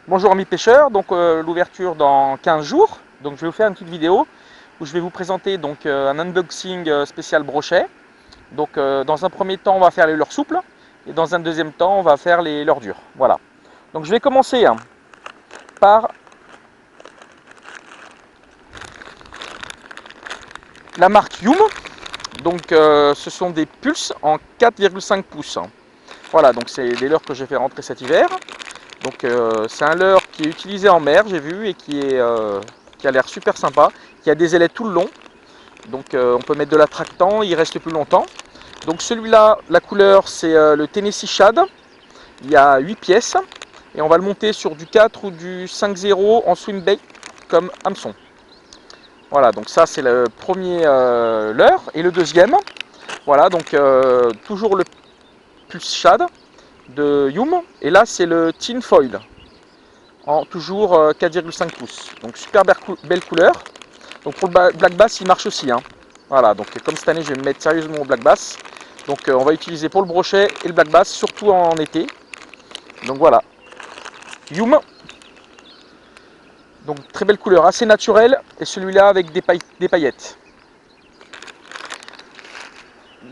Bonjour amis pêcheurs, donc l'ouverture dans 15 jours. Donc je vais vous faire une petite vidéo où je vais vous présenter donc un unboxing spécial brochet. Donc dans un premier temps on va faire les leurres souples et dans un deuxième temps on va faire les leurres dures. Voilà. Donc je vais commencer par la marque Yum. Donc ce sont des pulses en 4,5 pouces. Voilà, donc c'est des leurres que j'ai fait rentrer cet hiver. Donc c'est un leurre qui est utilisé en mer, j'ai vu, et qui a l'air super sympa, qui a des ailettes tout le long. Donc on peut mettre de l'attractant, il reste plus longtemps. Donc celui-là, la couleur c'est le Tennessee Shad. Il y a 8 pièces et on va le monter sur du 4 ou du 5-0 en swim bait comme hameçon. Voilà, donc ça c'est le premier leurre. Et le deuxième, voilà, donc toujours le Pulse Shad de Yum, et là c'est le Tin Foil en toujours 4,5 pouces. Donc super belle couleur. Donc pour le black bass il marche aussi, hein. Voilà, donc comme cette année je vais me mettre sérieusement au black bass, donc on va utiliser pour le brochet et le black bass, surtout en été. Donc voilà, Yum, donc très belle couleur, assez naturelle, et celui-là avec des paillettes.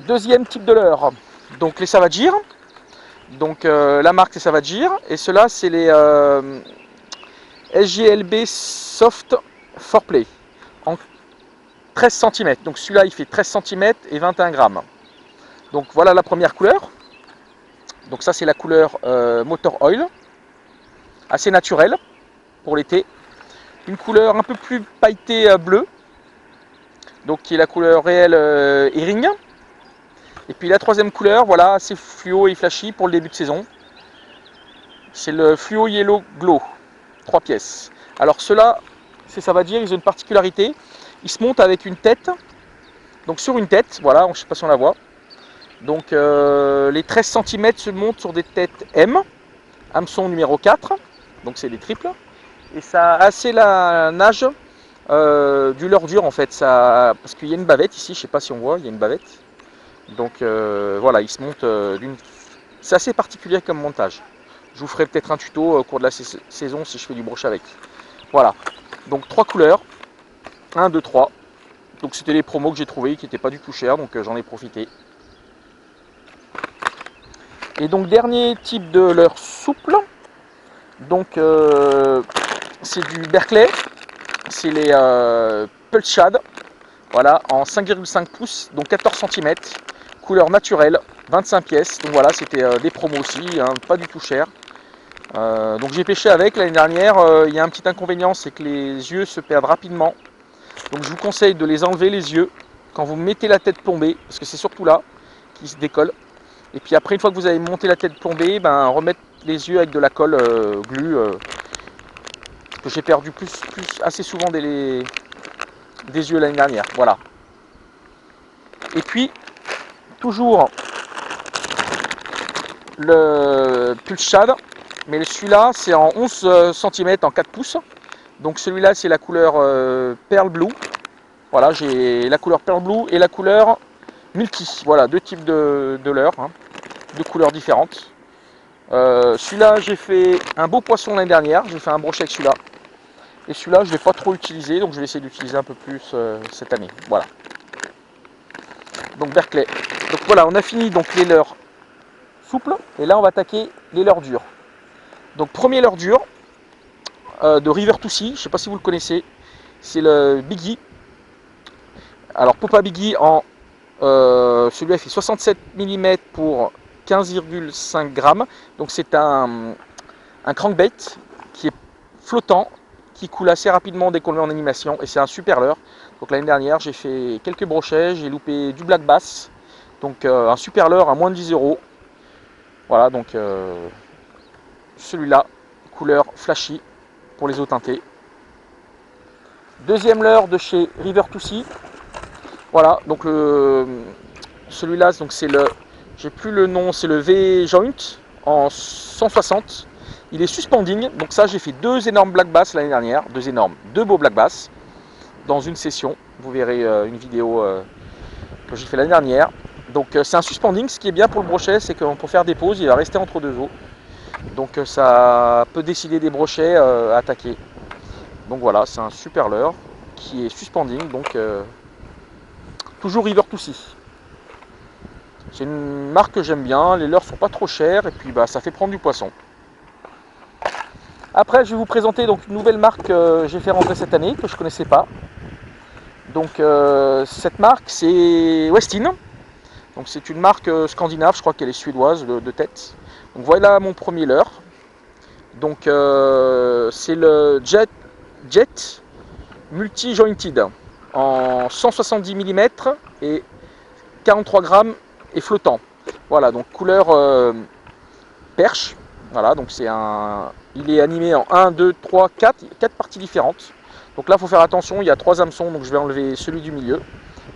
Deuxième type de leurre, donc les Savagir. Donc la marque c'est Savagir, et ceux-là c'est les SGLB Soft Foreplay en 13 cm. Donc celui-là il fait 13 cm et 21 grammes. Donc voilà la première couleur. Donc ça c'est la couleur Motor Oil, assez naturelle pour l'été. Une couleur un peu plus pailletée bleu, donc qui est la couleur réelle Herring. Et puis la troisième couleur, voilà, assez fluo et flashy pour le début de saison. C'est le Fluo Yellow Glow, 3 pièces. Alors ceux-là, ça va dire, ils ont une particularité. Ils se montent avec une tête, donc sur une tête, voilà, je ne sais pas si on la voit. Donc les 13 cm se montent sur des têtes M, hameçon numéro 4, donc c'est des triples. Et ça a assez la nage du leurre dur en fait, ça, parce qu'il y a une bavette ici, je ne sais pas si on voit, il y a une bavette. Donc voilà, il se monte d'une... C'est assez particulier comme montage. Je vous ferai peut-être un tuto au cours de la saison si je fais du brochet avec. Voilà, donc 3 couleurs, 1, 2, 3. Donc c'était les promos que j'ai trouvé qui n'étaient pas du tout chers, donc j'en ai profité. Et donc dernier type de leurre souple, donc c'est du Berkley, c'est les Pulse Shad, voilà, en 5,5 pouces, donc 14 cm, couleur naturelle, 25 pièces, donc voilà, c'était des promos aussi, hein, pas du tout cher. Donc j'ai pêché avec l'année dernière, il y a un petit inconvénient, c'est que les yeux se perdent rapidement, donc je vous conseille de les enlever les yeux quand vous mettez la tête plombée, parce que c'est surtout là qui se décolle. Et puis après, une fois que vous avez monté la tête plombée, ben, remettre les yeux avec de la colle glue, que j'ai perdu assez souvent des yeux l'année dernière. Voilà. Et puis, toujours le Pulse Shad, mais celui-là c'est en 11 cm en 4 pouces. Donc celui-là c'est la couleur Pearl Blue. Voilà, j'ai la couleur Pearl Blue et la couleur Milky. Voilà, deux types de leurres, hein, deux couleurs différentes. Celui-là j'ai fait un beau poisson l'année dernière, j'ai fait un brochet avec celui-là. Et celui-là je ne l'ai pas trop utilisé, donc je vais essayer d'utiliser un peu plus cette année. Voilà. Donc Berkley. Donc voilà, on a fini donc les leurres souples, et là on va attaquer les leurres durs. Donc premier leurre dur de River to Sea, je ne sais pas si vous le connaissez, c'est le Biggie. Alors Popa Biggie en celui-là fait 67 mm pour 15,5 grammes. Donc c'est un crankbait qui est flottant, qui coule assez rapidement dès qu'on le met en animation, et c'est un super leurre. Donc l'année dernière j'ai fait quelques brochets, j'ai loupé du black bass, donc un super leurre à moins de 10 €. Voilà, donc celui-là, couleur flashy pour les eaux teintées. Deuxième leurre de chez River to Sea. Voilà, donc celui-là, donc c'est le, j'ai plus le nom, c'est le V-Joint en 160. Il est suspending, donc ça j'ai fait deux énormes black bass l'année dernière, deux beaux black bass dans une session. Vous verrez une vidéo que j'ai fait l'année dernière. Donc c'est un suspending, ce qui est bien pour le brochet, c'est qu'on peut faire des pauses, il va rester entre deux eaux. Donc ça peut décider des brochets à attaquer. Donc voilà, c'est un super leurre qui est suspending, donc toujours River to Sea. C'est une marque que j'aime bien, les leurres sont pas trop chers et puis bah, ça fait prendre du poisson. Après je vais vous présenter donc une nouvelle marque que j'ai fait rentrer cette année, que je ne connaissais pas. Donc cette marque c'est Westin. Donc c'est une marque scandinave, je crois qu'elle est suédoise de tête. Donc voilà mon premier leurre. Donc c'est le Jet Multi-Jointed en 170 mm et 43 grammes et flottant. Voilà, donc couleur perche. Voilà, donc il est animé en 1, 2, 3, 4 parties différentes. Donc là, il faut faire attention, il y a 3 hameçons, donc je vais enlever celui du milieu.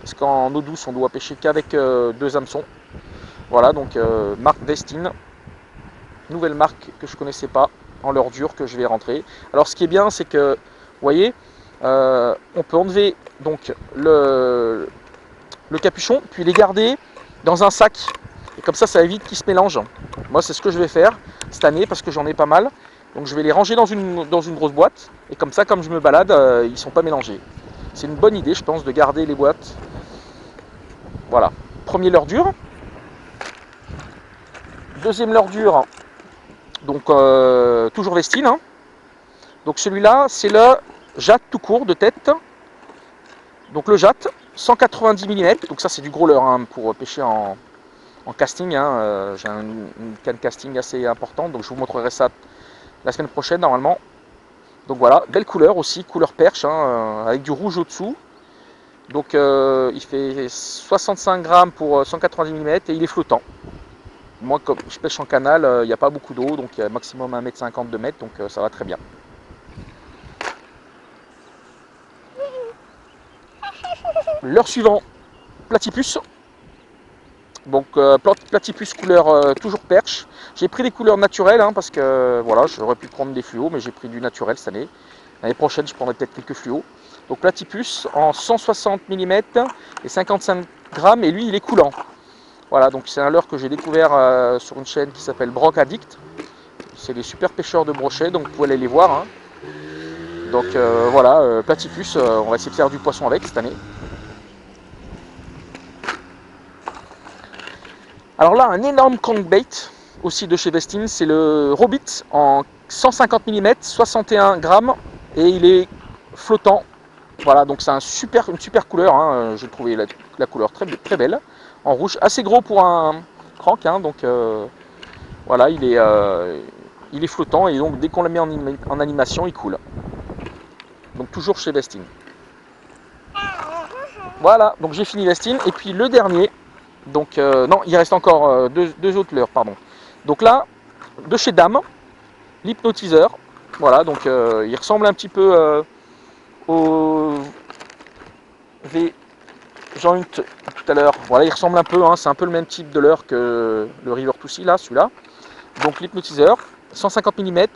Parce qu'en eau douce, on doit pêcher qu'avec 2 hameçons. Voilà, donc marque Westin. Nouvelle marque que je ne connaissais pas en leurre dure que je vais rentrer. Alors ce qui est bien, c'est que, vous voyez, on peut enlever donc le capuchon, puis les garder dans un sac. Et comme ça évite qu'ils se mélangent. Moi, c'est ce que je vais faire cette année parce que j'en ai pas mal. Donc je vais les ranger dans une grosse boîte. Et comme ça, comme je me balade, ils ne sont pas mélangés. C'est une bonne idée, je pense, de garder les boîtes. Voilà. Premier leurre dur. Deuxième leurre dur. Donc toujours Westin. Hein. Donc celui-là, c'est le jatte tout court de tête. Donc le jatte, 190 mm. Donc ça, c'est du gros leurre hein, pour pêcher en casting. Hein. J'ai une canne casting assez importante. Donc je vous montrerai ça la semaine prochaine normalement. Donc voilà, belle couleur aussi, couleur perche, hein, avec du rouge au-dessous. Donc il fait 65 grammes pour 190 mm et il est flottant. Moi, comme je pêche en canal, il n'y a pas beaucoup d'eau, donc il y a maximum 1,50 m, 2 m, donc ça va très bien. Leurre suivant, Platypus. Donc Platypus couleur toujours perche. J'ai pris des couleurs naturelles hein, parce que voilà, j'aurais pu prendre des fluos, mais j'ai pris du naturel cette année. L'année prochaine, je prendrai peut-être quelques fluos. Donc Platypus en 160 mm et 55 grammes, et lui, il est coulant. Voilà, donc c'est un leurre que j'ai découvert sur une chaîne qui s'appelle Brock Addict. C'est des super pêcheurs de brochets, donc vous pouvez aller les voir. Hein. Donc voilà, Platypus, on va essayer de faire du poisson avec cette année. Alors là, un énorme crankbait aussi de chez Westin, c'est le Robit en 150 mm, 61 grammes, et il est flottant. Voilà, donc c'est une super couleur, hein. J'ai trouvé la couleur très belle, en rouge, assez gros pour un crank, hein, donc voilà, il est flottant, et donc dès qu'on le met en animation, il coule. Donc toujours chez Westin. Voilà, donc j'ai fini Westin, et puis le dernier, donc non, il reste encore deux autres leurres, pardon. Donc là, de chez Dame, l'hypnotiseur, voilà, donc il ressemble un petit peu au V-Joint tout à l'heure. Voilà, il ressemble un peu, hein, c'est un peu le même type de leurre que le River to Sea, là, celui-là. Donc l'hypnotiseur, 150 mm,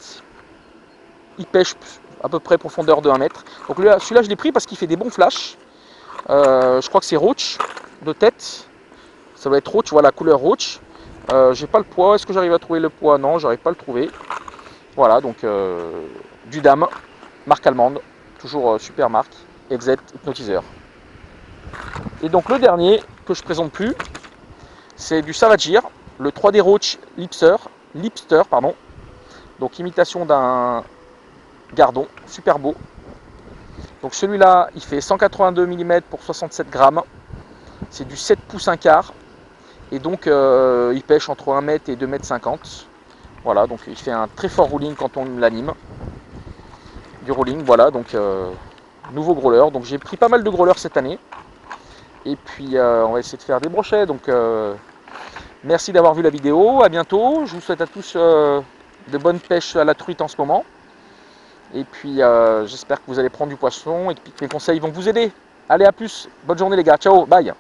il pêche à peu près profondeur de 1 mètre. Donc celui-là, je l'ai pris parce qu'il fait des bons flashs. Je crois que c'est Roach de tête. Ça va être Roach, voilà, couleur Roach. J'ai pas le poids, est-ce que j'arrive à trouver le poids? Non, j'arrive pas à le trouver. Voilà, donc du Dame, marque allemande, toujours super marque, XZ Hypnotiseur. Et donc le dernier que je présente plus, c'est du Savagir, le 3D Roach Lipster, pardon. Donc imitation d'un gardon, super beau. Donc celui-là, il fait 182 mm pour 67 grammes. C'est du 7 pouces 1 quart. Et donc il pêche entre 1 mètre et 2 mètres 50. Voilà, donc il fait un très fort rolling quand on l'anime. Du rolling, voilà, donc nouveau gros leurre. Donc j'ai pris pas mal de gros leurres cette année. Et puis on va essayer de faire des brochets. Donc merci d'avoir vu la vidéo, à bientôt. Je vous souhaite à tous de bonnes pêches à la truite en ce moment. Et puis j'espère que vous allez prendre du poisson et que mes conseils vont vous aider. Allez, à plus, bonne journée les gars, ciao, bye.